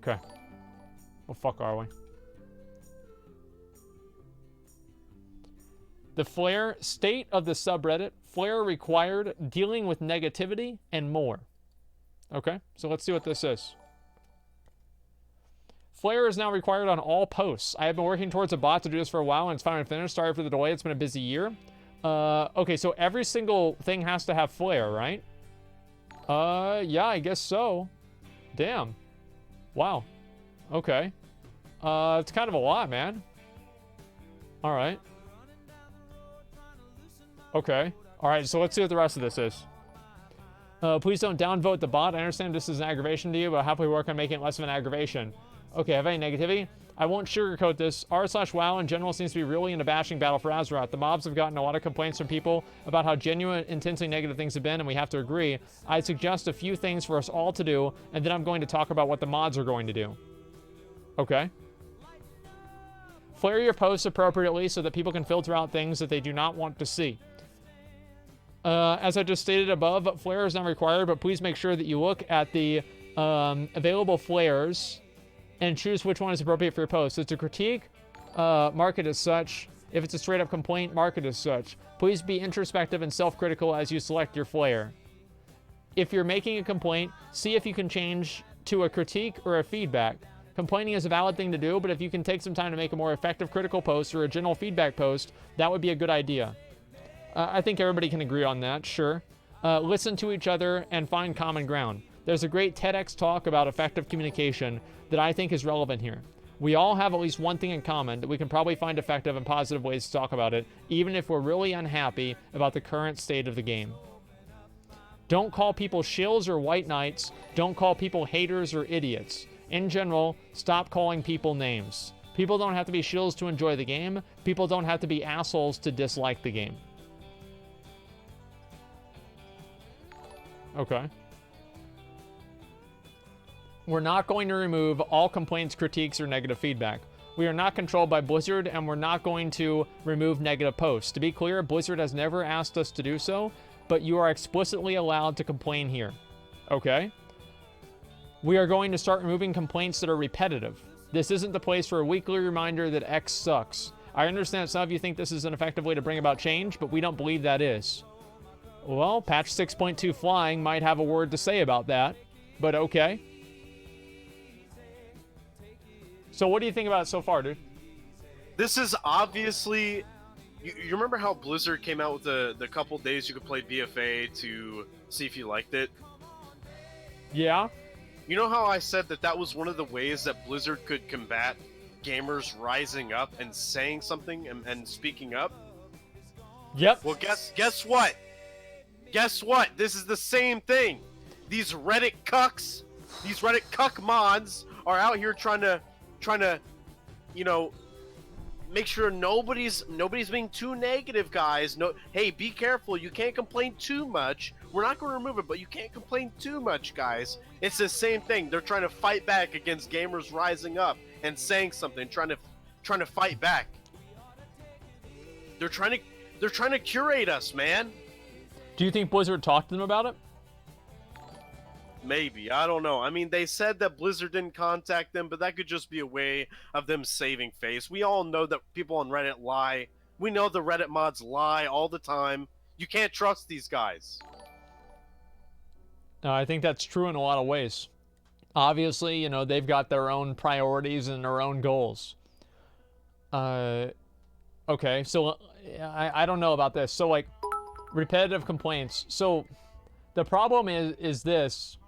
Okay. Well, fuck are we? The Flare, state of the subreddit, Flare required, dealing with negativity, and more. Okay, so let's see what this is. Flare is now required on all posts. I have been working towards a bot to do this for a while, and it's finally finished. Sorry for the delay. It's been a busy year. Okay, so every single thing has to have Flare, right? Yeah, I guess so. Damn. Wow. Okay. It's kind of a lot, man. All right. Okay. All right, so let's see what the rest of this is. Please don't downvote the bot. I understand this is an aggravation to you, but happily work on making it less of an aggravation. Okay, have any negativity? I won't sugarcoat this. r/WoW in general seems to be really in a bashing battle for Azeroth. The mobs have gotten a lot of complaints from people about how genuine, intensely negative things have been, and we have to agree. I suggest a few things for us all to do, and then I'm going to talk about what the mods are going to do. Okay. Flare your posts appropriately so that people can filter out things that they do not want to see. As I just stated above, Flare is not required, but please make sure that you look at the available flares and choose which one is appropriate for your post. If it's a critique, mark it as such. If it's a straight up complaint, mark it as such. Please be introspective and self-critical as you select your flare. If you're making a complaint, see if you can change to a critique or a feedback. Complaining is a valid thing to do, but if you can take some time to make a more effective critical post or a general feedback post, that would be a good idea. I think everybody can agree on that, sure. Listen to each other and find common ground. There's a great TEDx talk about effective communication that I think is relevant here. We all have at least one thing in common that we can probably find effective and positive ways to talk about it, even if we're really unhappy about the current state of the game. Don't call people shills or white knights. Don't call people haters or idiots. In general, stop calling people names. People don't have to be shills to enjoy the game. People don't have to be assholes to dislike the game. Okay. We're not going to remove all complaints, critiques, or negative feedback. We are not controlled by Blizzard, and we're not going to remove negative posts. To be clear, Blizzard has never asked us to do so, but you are explicitly allowed to complain here. Okay? We are going to start removing complaints that are repetitive. This isn't the place for a weekly reminder that X sucks. I understand some of you think this is an effective way to bring about change, but we don't believe that is. Well, patch 6.2 Flying might have a word to say about that, but okay. So what do you think about it so far, dude? This is obviously... You remember how Blizzard came out with the couple days you could play BFA to see if you liked it? Yeah. You know how I said that was one of the ways that Blizzard could combat gamers rising up and saying something and speaking up? Yep. Well, guess what? Guess what? This is the same thing. These Reddit cucks, these Reddit cuck mods are out here trying to, you know, make sure nobody's being too negative, guys. No, hey, be careful. You can't complain too much. We're not going to remove it, but you can't complain too much, guys. It's the same thing. They're trying to fight back against gamers rising up and saying something, trying to fight back. They're trying to curate us, man. Do you think Blizzard talked to them about it? Maybe. I don't know. I mean, they said that Blizzard didn't contact them, but that could just be a way of them saving face. We all know that people on Reddit lie. We know the Reddit mods lie all the time. You can't trust these guys. I think that's true in a lot of ways. Obviously, you know, they've got their own priorities and their own goals. Okay, so I don't know about this. So, like, repetitive complaints. So, the problem is this.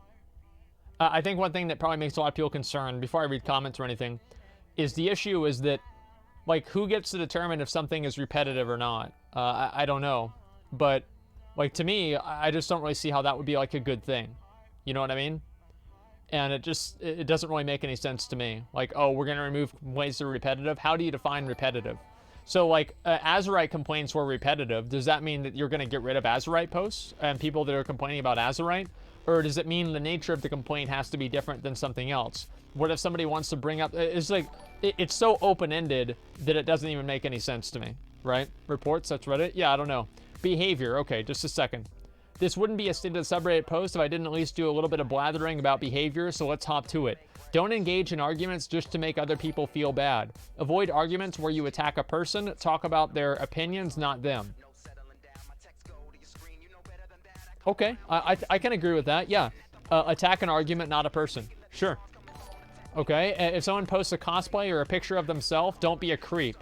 I think one thing that probably makes a lot of people concerned, before I read comments or anything, is the issue is that, like, who gets to determine if something is repetitive or not? I don't know. But, like, to me, I just don't really see how that would be, like, a good thing. You know what I mean? And it doesn't really make any sense to me. Like, oh, we're going to remove complaints that are repetitive? How do you define repetitive? So, like, Azerite complaints were repetitive. Does that mean that you're going to get rid of Azerite posts and people that are complaining about Azerite? Or does it mean the nature of the complaint has to be different than something else? What if somebody wants to bring up... It's like, it's so open-ended that it doesn't even make any sense to me, right? Reports, that's Reddit? Yeah, I don't know. Behavior, okay, just a second. This wouldn't be a stated subreddit post if I didn't at least do a little bit of blathering about behavior, so let's hop to it. Don't engage in arguments just to make other people feel bad. Avoid arguments where you attack a person. Talk about their opinions, not them. Okay, I can agree with that, yeah. Attack an argument, not a person. Sure. Okay, if someone posts a cosplay or a picture of themselves, don't be a creep.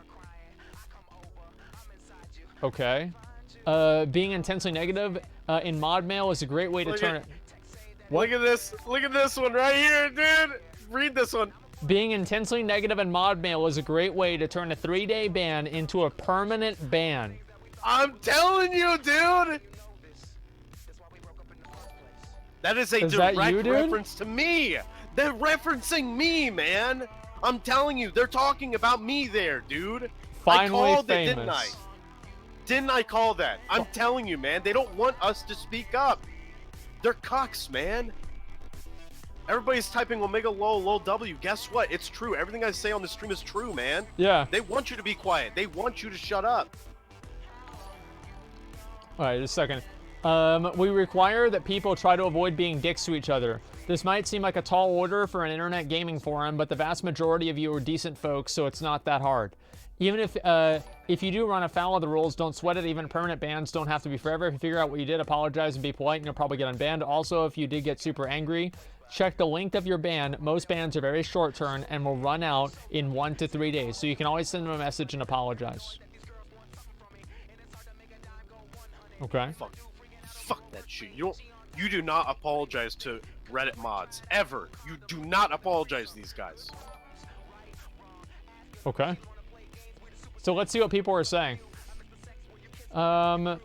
Okay. Being intensely negative in mod mail is a great way to turn it. Look at this one right here, dude. Read this one. Being intensely negative in mod mail is a great way to turn a 3-day ban into a permanent ban. I'm telling you, dude. That is a direct reference to me. They're referencing me, man. I'm telling you, they're talking about me there, dude. Finally I called famous. it, didn't I? Didn't I call that? I'm telling you, man. They don't want us to speak up. They're cocks, man. Everybody's typing Omega lol W. Guess what? It's true. Everything I say on the stream is true, man. Yeah. They want you to be quiet. They want you to shut up. All right, just a second. We require that people try to avoid being dicks to each other. This might seem like a tall order for an internet gaming forum, but the vast majority of you are decent folks, so it's not that hard. Even if you do run afoul of the rules, don't sweat it. Even permanent bans don't have to be forever. If you figure out what you did, apologize and be polite, and you'll probably get unbanned. Also, if you did get super angry, check the length of your ban. Most bans are very short term and will run out in 1 to 3 days, so you can always send them a message and apologize. Okay. Fuck that shit. You do not apologize to Reddit mods ever. You do not apologize to these guys. Okay. So let's see what people are saying. Oh,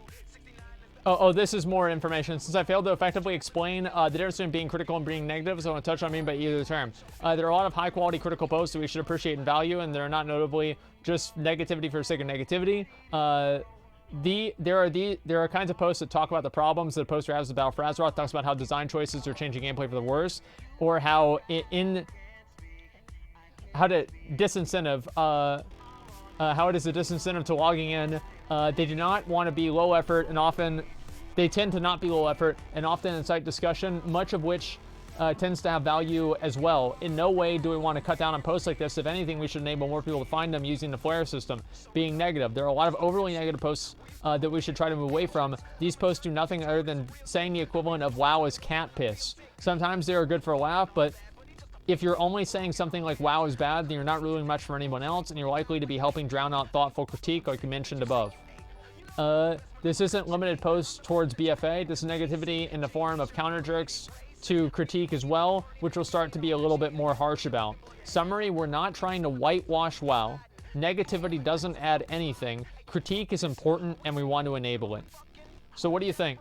this is more information. Since I failed to effectively explain the difference between being critical and being negative, so I want to touch on me by either term. There are a lot of high-quality critical posts that we should appreciate and value, and they're not notably just negativity for the sake of negativity. There are kinds of posts that talk about the problems that a poster has about Frazzroth, talks about how design choices are changing gameplay for the worse, or how how it is a disincentive to logging in. They do not want to be low effort, and often they tend to not be low effort and often incite discussion, much of which tends to have value as well. In no way do we want to cut down on posts like this. If anything, we should enable more people to find them using the flare system. Being negative. There are a lot of overly negative posts that we should try to move away from. These posts do nothing other than saying the equivalent of WoW is cat piss. Sometimes they are good for a laugh, but if you're only saying something like WoW is bad, then you're not ruling much for anyone else, and you're likely to be helping drown out thoughtful critique like you mentioned above. This isn't limited posts towards BFA. This is negativity in the form of counter jerks to critique as well, which will start to be a little bit more harsh about. Summary, we're not trying to whitewash WoW. Negativity doesn't add anything. Critique is important, and we want to enable it. So what do you think?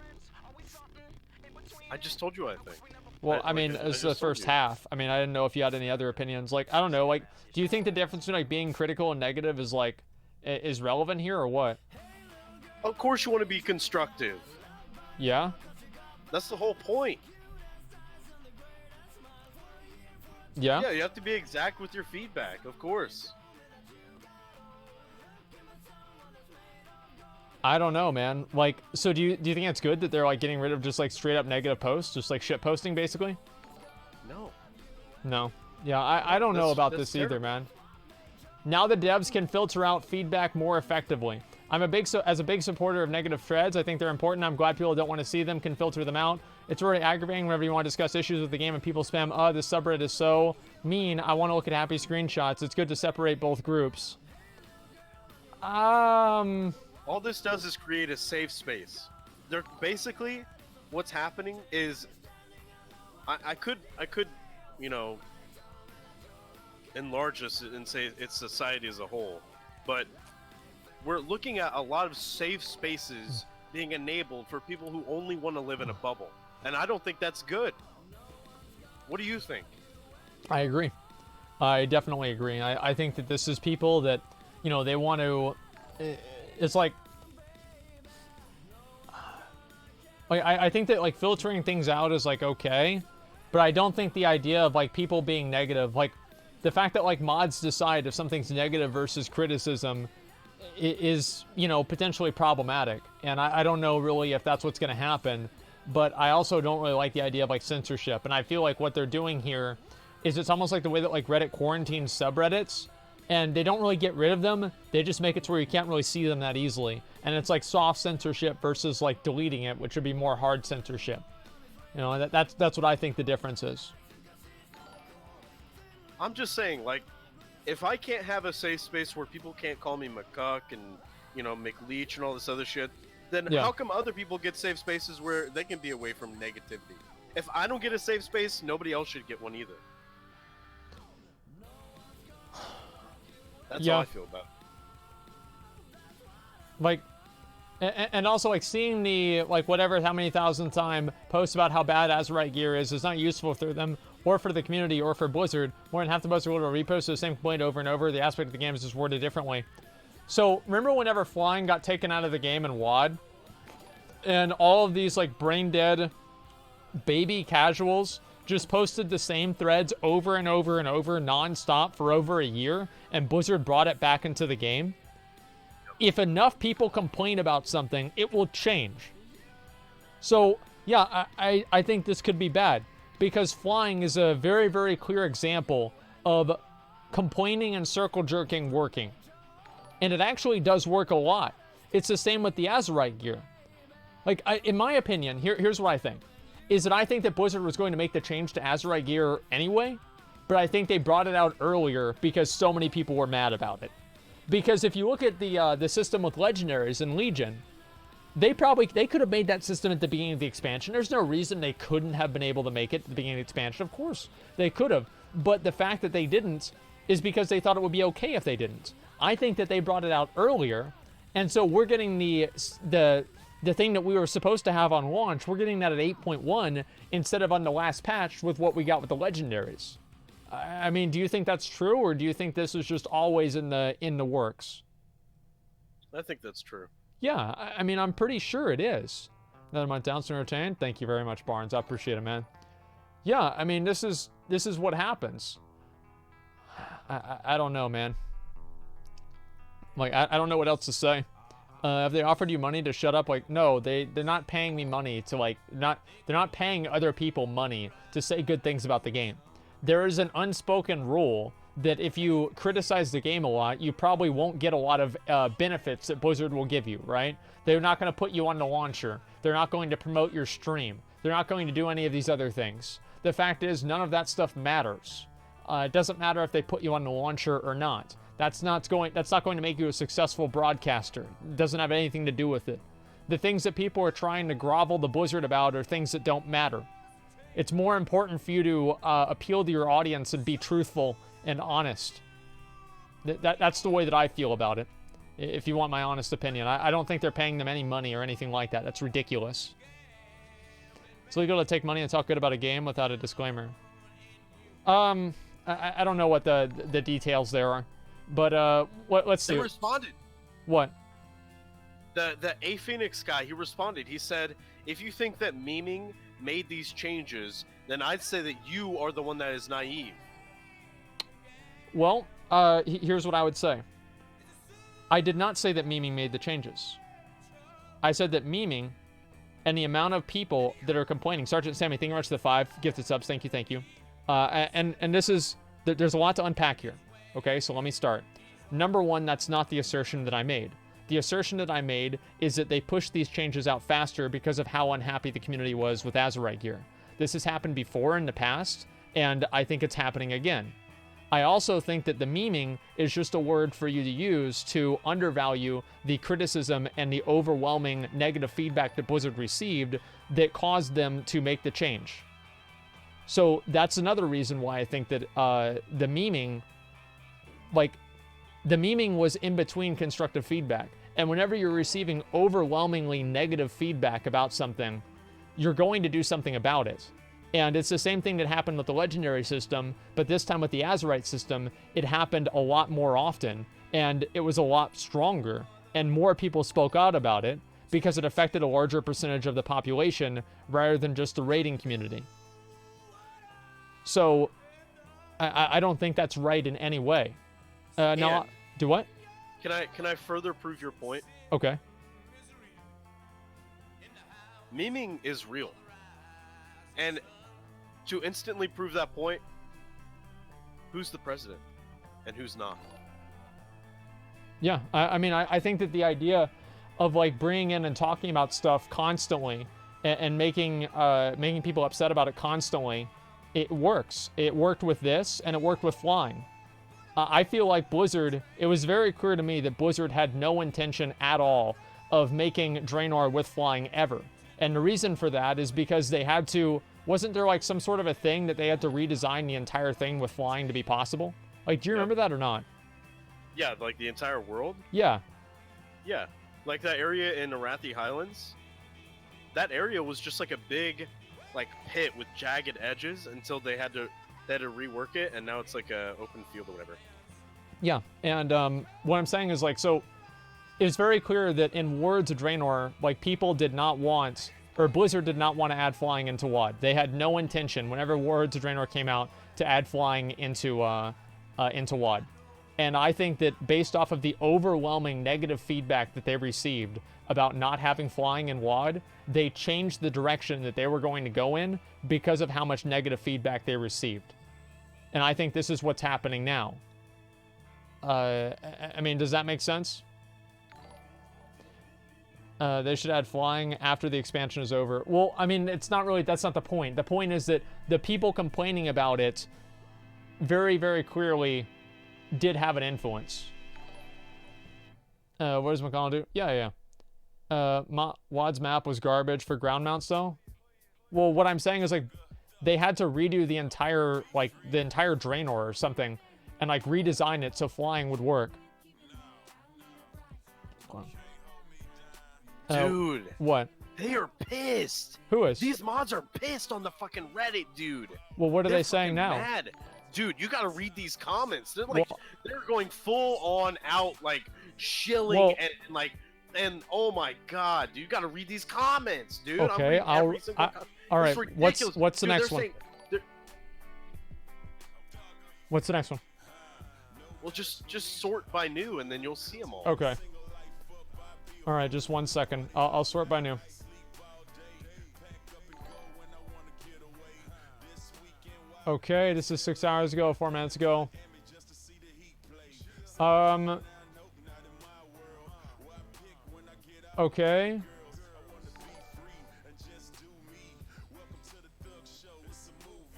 I just told you what I think. Well, I mean, it's the first half. I mean, I didn't know if you had any other opinions. Like, I don't know. Like, do you think the difference between like being critical and negative is like is relevant here or what? Of course, you want to be constructive. Yeah. That's the whole point. Yeah. Yeah, you have to be exact with your feedback, of course. I don't know, man. Like, so do you think it's good that they're like getting rid of just like straight up negative posts, just like shit posting basically? No. No. Yeah, I don't know about this either, man. Now the devs can filter out feedback more effectively. I'm as a big supporter of negative threads. I think they're important. I'm glad people don't want to see them can filter them out. It's really aggravating whenever you want to discuss issues with the game and people spam, oh, this subreddit is so mean. I want to look at happy screenshots. It's good to separate both groups. All this does is create a safe space. They're basically, what's happening is, I could, you know, enlarge this and say it's society as a whole, but we're looking at a lot of safe spaces being enabled for people who only want to live in a bubble, and I don't think that's good. What do you think? I agree. I definitely agree. I think that this is people that, you know, they want to. It's like I think that like filtering things out is like okay, but I don't think the idea of like people being negative, like the fact that like mods decide if something's negative versus criticism is, you know, potentially problematic, and I don't know really if that's what's going to happen. but I also don't really like the idea of like censorship. And I feel like what they're doing here is it's almost like the way that like Reddit quarantines subreddits, and they don't really get rid of them. They just make it to where you can't really see them that easily. And it's like soft censorship versus like deleting it, which would be more hard censorship. You know, that's what I think the difference is. I'm just saying, like, if I can't have a safe space where people can't call me McCuck and, you know, McLeach and all this other shit, then how come other people get safe spaces where they can be away from negativity? If I don't get a safe space, nobody else should get one either. That's how I feel about it. Like, and also like seeing the like whatever how many thousand time posts about how bad Azerite gear is not useful for them or for the community or for Blizzard. More than half the posts will repost the same complaint over and over. The aspect of the game is just worded differently. So remember whenever flying got taken out of the game in WoD, and all of these like brain dead baby casuals just posted the same threads over and over and over non-stop for over a year, and Blizzard brought it back into the game? If enough people complain about something, it will change. So, yeah, I think this could be bad, because flying is a very, very clear example of complaining and circle jerking working. And it actually does work a lot. It's the same with the Azerite gear. Like, in my opinion, here's what I think. Is that I think that Blizzard was going to make the change to Azerite gear anyway, but I think they brought it out earlier because so many people were mad about it. Because if you look at the system with Legendaries and Legion, they could have made that system at the beginning of the expansion. There's no reason they couldn't have been able to make it at the beginning of the expansion. Of course, they could have. But the fact that they didn't is because they thought it would be okay if they didn't. I think that they brought it out earlier, and so we're getting the thing that we were supposed to have on launch, we're getting that at 8.1 instead of on the last patch with what we got with the Legendaries. I mean, do you think that's true, or do you think this is just always in the works? I think that's true. Yeah, I mean, I'm pretty sure it is. Another month down, entertained. Thank you very much, Barnes. I appreciate it, man. Yeah, I mean, this is what happens. I don't know, man. Like, I don't know what else to say. Have they offered you money to shut up? Like, no, they're not paying me money to like they're not paying other people money to say good things about the game. There is an unspoken rule that if you criticize the game a lot, you probably won't get a lot of benefits that Blizzard will give you, right? They're not going to put you on the launcher. They're not going to promote your stream. They're not going to do any of these other things. The fact is, none of that stuff matters. It doesn't matter if they put you on the launcher or not. That's not going to make you a successful broadcaster. It doesn't have anything to do with it. The things that people are trying to grovel the Blizzard about are things that don't matter. It's more important for you to appeal to your audience and be truthful and honest. That's the way that I feel about it, if you want my honest opinion. I don't think they're paying them any money or anything like that. That's ridiculous. It's legal to take money and talk good about a game without a disclaimer. I don't know what the details there are. But let's see. They responded. What? The A Phoenix guy, he responded. He said, if you think that memeing made these changes, then I'd say that you are the one that is naive. Well, here's what I would say. I did not say that memeing made the changes. I said that memeing and the amount of people that are complaining. Sergeant Sammy, thank you very much for the 5 gifted subs. Thank you. And this is, there's a lot to unpack here. Okay, so let me start. Number one, that's not the assertion that I made. The assertion that I made is that they pushed these changes out faster because of how unhappy the community was with Azerite gear. This has happened before in the past, and I think it's happening again. I also think that the memeing is just a word for you to use to undervalue the criticism and the overwhelming negative feedback that Blizzard received that caused them to make the change. So that's another reason why I think that the memeing was in between constructive feedback. And whenever you're receiving overwhelmingly negative feedback about something, you're going to do something about it. And it's the same thing that happened with the Legendary system, but this time with the Azerite system, it happened a lot more often, and it was a lot stronger, and more people spoke out about it because it affected a larger percentage of the population rather than just the raiding community. So, I don't think that's right in any way. Now, do what? Can I further prove your point? Okay. memeing is real. And to instantly prove that point, who's the president and who's not? Yeah, I mean, I think that the idea of like bringing in and talking about stuff constantly and making people upset about it constantly, it works. It worked with this, and it worked with flying. I feel like Blizzard, it was very clear to me that Blizzard had no intention at all of making Draenor with flying ever. And the reason for that is because they had to, wasn't there like some sort of a thing that they had to redesign the entire thing with flying to be possible? Like, do you remember that or not? Yeah, like the entire world? Yeah. Yeah. Like that area in Arathi Highlands, that area was just like a big like pit with jagged edges until they had to rework it, and now it's like a open field or whatever. Yeah, and what I'm saying is like, so it's very clear that in Words of Draenor, like people did not want, or Blizzard did not want to add flying into WoD. They had no intention whenever Words of Draenor came out to add flying into WoD. And I think that based off of the overwhelming negative feedback that they received about not having flying in WoD, they changed the direction that they were going to go in because of how much negative feedback they received. And I think this is what's happening now. I mean, does that make sense? They should add flying after the expansion is over. Well, I mean, it's not really, that's not the point. The point is that the people complaining about it very, very clearly did have an influence. What does McConnell do? Yeah. WoD's map was garbage for ground mounts, though. Well, what I'm saying is, like, they had to redo the entire Draenor or something and, like, redesign it so flying would work. Dude. What? They are pissed. Who is? These mods are pissed on the fucking Reddit, dude. Well, what are They're they saying now? Mad. Dude, you gotta read these comments. They're like, they're going full on out, like, shilling and oh my god, dude, you gotta read these comments, dude. Okay, all right. What's the next one? What's the next one? Well, just sort by new, and then you'll see them all. Okay. All right, just 1 second. I'll sort by new. Okay, this is 6 hours ago, 4 minutes ago. Okay.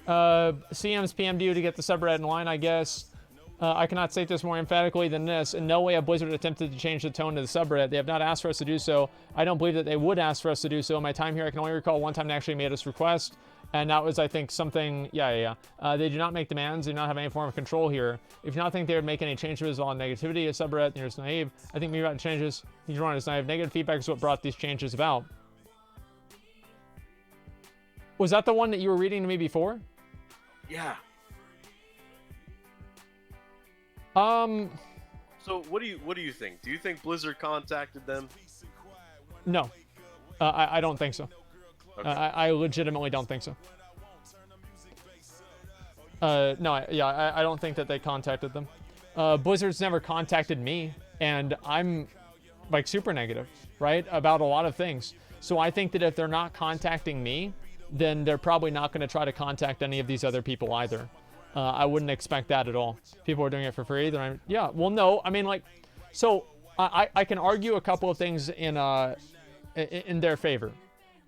CM's PM'd you to get the subreddit in line, I guess. I cannot state this more emphatically than this. In no way have Blizzard attempted to change the tone of the subreddit. They have not asked for us to do so. I don't believe that they would ask for us to do so. In my time here, I can only recall one time they actually made us request. And that was, I think, something... Yeah. They do not make demands. They do not have any form of control here. If you not think they would make any changes on negativity of subreddit, you're just naive. I think maybe about changes. You're wrong. It's naive. Negative feedback is what brought these changes about. Was that the one that you were reading to me before? Yeah. So what do you think? Do you think Blizzard contacted them? No. I don't think so. Okay. I legitimately don't think so. No, I don't think that they contacted them. Blizzard's never contacted me, and I'm like super negative, right, about a lot of things. So I think that if they're not contacting me, then they're probably not going to try to contact any of these other people either. I wouldn't expect that at all. People are doing it for free. Yeah, well, no, I mean, like, so I can argue a couple of things in their favor.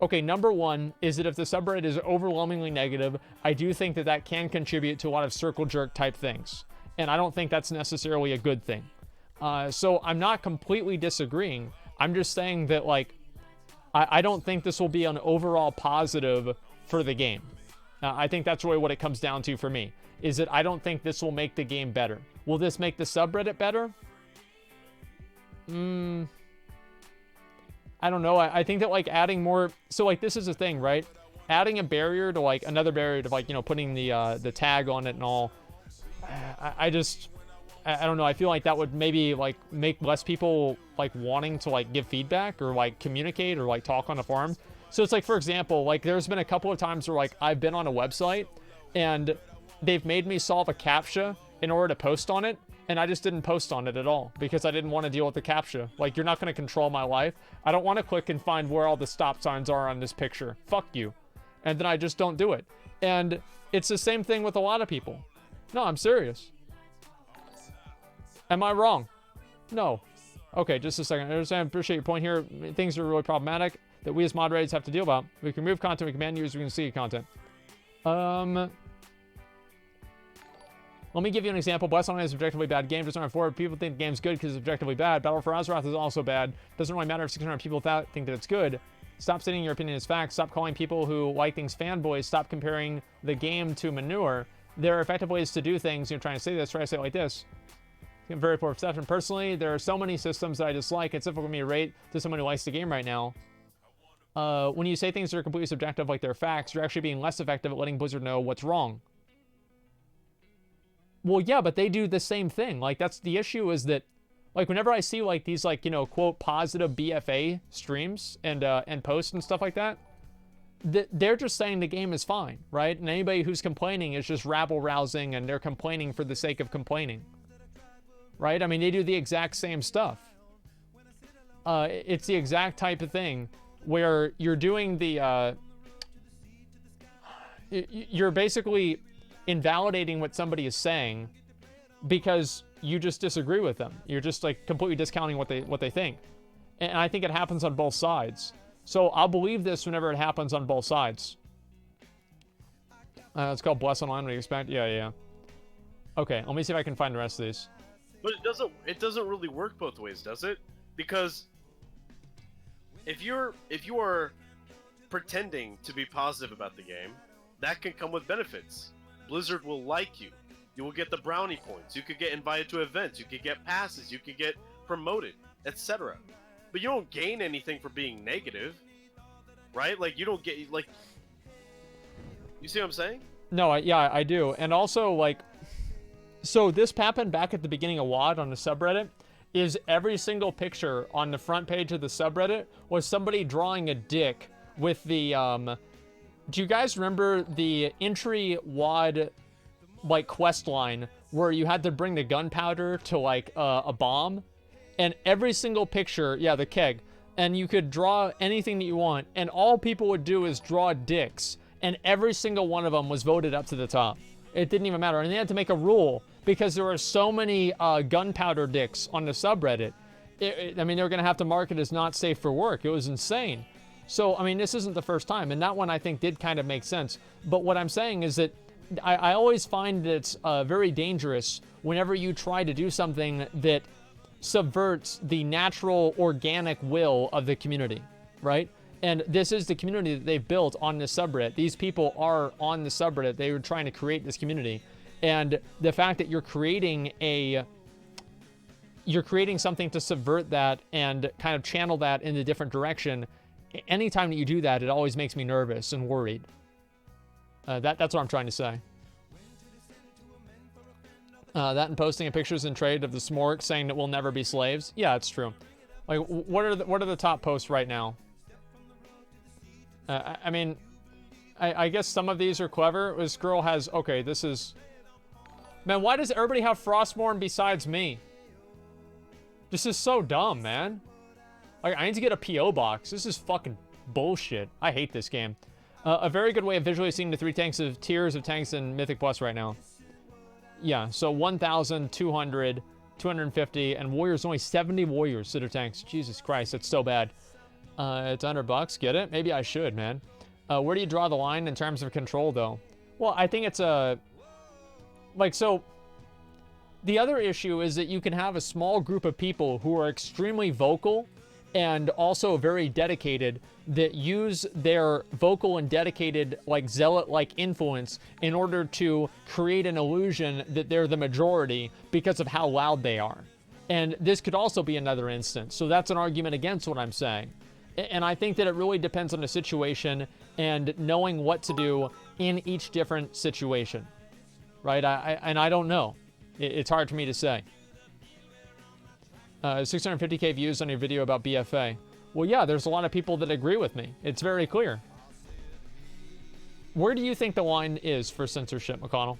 Okay, number one is that if the subreddit is overwhelmingly negative, I do think that that can contribute to a lot of circle jerk type things. And I don't think that's necessarily a good thing. So I'm not completely disagreeing. I'm just saying that, like, I don't think this will be an overall positive for the game. I think that's really what it comes down to for me, is that I don't think this will make the game better. Will this make the subreddit better? I don't know. I think that, like, adding more... So, like, this is the thing, right? Adding a barrier to, like, another barrier to, like, you know, putting the tag on it and all. I don't know. I feel like that would maybe, like, make less people, like, wanting to, like, give feedback or, like, communicate or, like, talk on a forum. So it's like, for example, like, there's been a couple of times where, like, I've been on a website and they've made me solve a CAPTCHA in order to post on it. and I just didn't post on it at all because I didn't want to deal with the CAPTCHA. Like, you're not going to control my life. I don't want to click and find where all the stop signs are on this picture. Fuck you. And then I just don't do it. And it's the same thing with a lot of people. No, I'm serious. Am I wrong? No. Okay, just a second. I understand, appreciate your point here. Things are really problematic that we as moderators have to deal about. We can remove content, we can ban users, we can see content. Let me give you an example. Blessed is objectively bad game. Doesn't forward. People think the game's good because it's objectively bad. Battle for Azeroth is also bad. Doesn't really matter if 600 people think that it's good. Stop stating your opinion as facts. Stop calling people who like things fanboys. Stop comparing the game to manure. There are effective ways to do things. You're trying to say this. Try to say it like this. Very poor perception. Personally, there are so many systems that I dislike. It's difficult for me to rate to someone who likes the game right now. When you say things that are completely subjective like they're facts, you're actually being less effective at letting Blizzard know what's wrong. Well, yeah, but they do the same thing. Like, that's the issue, is that, like, whenever I see, like, these, like, you know, quote, positive BFA streams and posts and stuff like that, they're just saying the game is fine, right? And anybody who's complaining is just rabble-rousing, and they're complaining for the sake of complaining, right? I mean, they do the exact same stuff. It's the exact type of thing where you're doing the, you're basically invalidating what somebody is saying because you just disagree with them. You're just like completely discounting what they think. And I think it happens on both sides. So I'll believe this whenever it happens on both sides. It's called Bless Online. What do you expect? Yeah. Okay, let me see if I can find the rest of these. But it doesn't really work both ways, does it? Because if you are pretending to be positive about the game, that can come with benefits. Blizzard will like you. You will get the brownie points. You could get invited to events. You could get passes. You could get promoted, etc. But you don't gain anything for being negative, right? Like, you don't get, like... You see what I'm saying? No, I do. And also, like... So this happened back at the beginning of WoD on the subreddit, is every single picture on the front page of the subreddit was somebody drawing a dick with the, do you guys remember the entry WoD, like, quest line where you had to bring the gunpowder to, like, a bomb? And every single picture, yeah, the keg, and you could draw anything that you want, and all people would do is draw dicks, and every single one of them was voted up to the top. It didn't even matter, and they had to make a rule because there were so many gunpowder dicks on the subreddit. I mean, they were going to have to mark it as not safe for work. It was insane. So, I mean, this isn't the first time, and that one I think did kind of make sense. But what I'm saying is that I always find that it's very dangerous whenever you try to do something that subverts the natural, organic will of the community, right? And this is the community that they've built on this subreddit. These people are on the subreddit. They were trying to create this community. And the fact that you're creating something to subvert that and kind of channel that in a different direction, anytime that you do that, it always makes me nervous and worried. That's what I'm trying to say. That and posting pictures in trade of the Smork saying that we'll never be slaves. Yeah, it's true. Like, what are the top posts right now? I mean, I guess some of these are clever. This girl has, okay, this is... Man, why does everybody have Frostmourne besides me? This is so dumb, man. Like, I need to get a P.O. box. This is fucking bullshit. I hate this game. A very good way of visually seeing the tiers of tanks in Mythic Plus right now. Yeah, so 1,200, 250, and warriors, only 70 warriors that are tanks. Jesus Christ, that's so bad. It's $100. Get it? Maybe I should, man. Where do you draw the line in terms of control, though? Well, I think it's a... Like, so... The other issue is that you can have a small group of people who are extremely vocal and also very dedicated that use their vocal and dedicated, like, zealot-like influence in order to create an illusion that they're the majority because of how loud they are. And this could also be another instance. So that's an argument against what I'm saying. And I think that it really depends on the situation and knowing what to do in each different situation, right? I don't know. It's hard for me to say. 650k views on your video about BFA. Well, yeah, there's a lot of people that agree with me. It's very clear. Where do you think the line is for censorship, McConnell?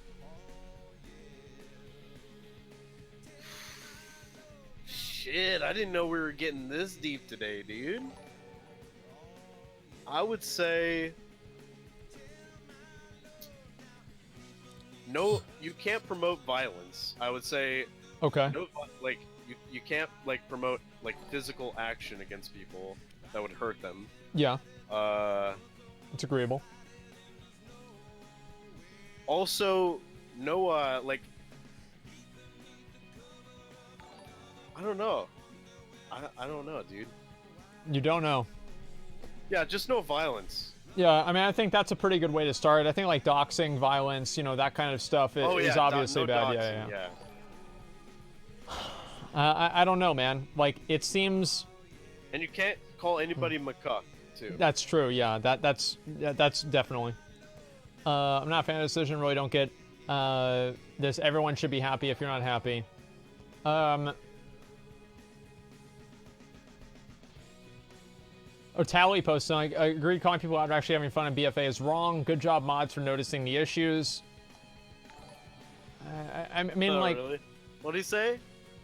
Shit, I didn't know we were getting this deep today, dude. I would say no, you can't promote violence. I would say Okay. no, like you can't like promote like physical action against people that would hurt them. Yeah. Uh It's agreeable. Also, no like I don't know. I don't know, dude. You don't know. Yeah, just no violence. Yeah, I mean, I think that's a pretty good way to start. I think like doxing, violence, you know, that kind of stuff is obviously no bad. doxing, Yeah. I don't know, man. Like, it seems. And you can't call anybody McCuck, too. That's true. Yeah, that's definitely. I'm not a fan of the decision. Really don't get this. Everyone should be happy if you're not happy. Tally posting, like, I agree calling people out actually having fun in BFA is wrong. Good job, mods, for noticing the issues. I mean, like... Really? What did he say?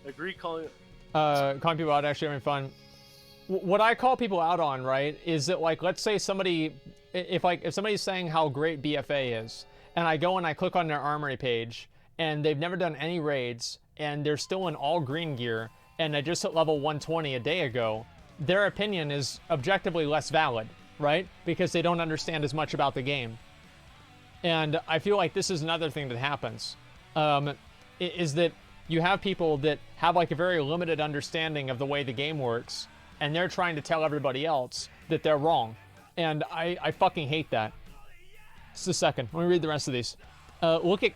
Agree calling... calling people out actually having fun. What I call people out on, right, is that, like, let's say somebody... If somebody's saying how great BFA is, and I go and I click on their armory page, and they've never done any raids, and they're still in all green gear, and they just hit level 120 a day ago, their opinion is objectively less valid, right? Because they don't understand as much about the game. And I feel like this is another thing that happens, is that you have people that have like a very limited understanding of the way the game works, and they're trying to tell everybody else that they're wrong. And I fucking hate that. Just a second. Let me read the rest of these. Look at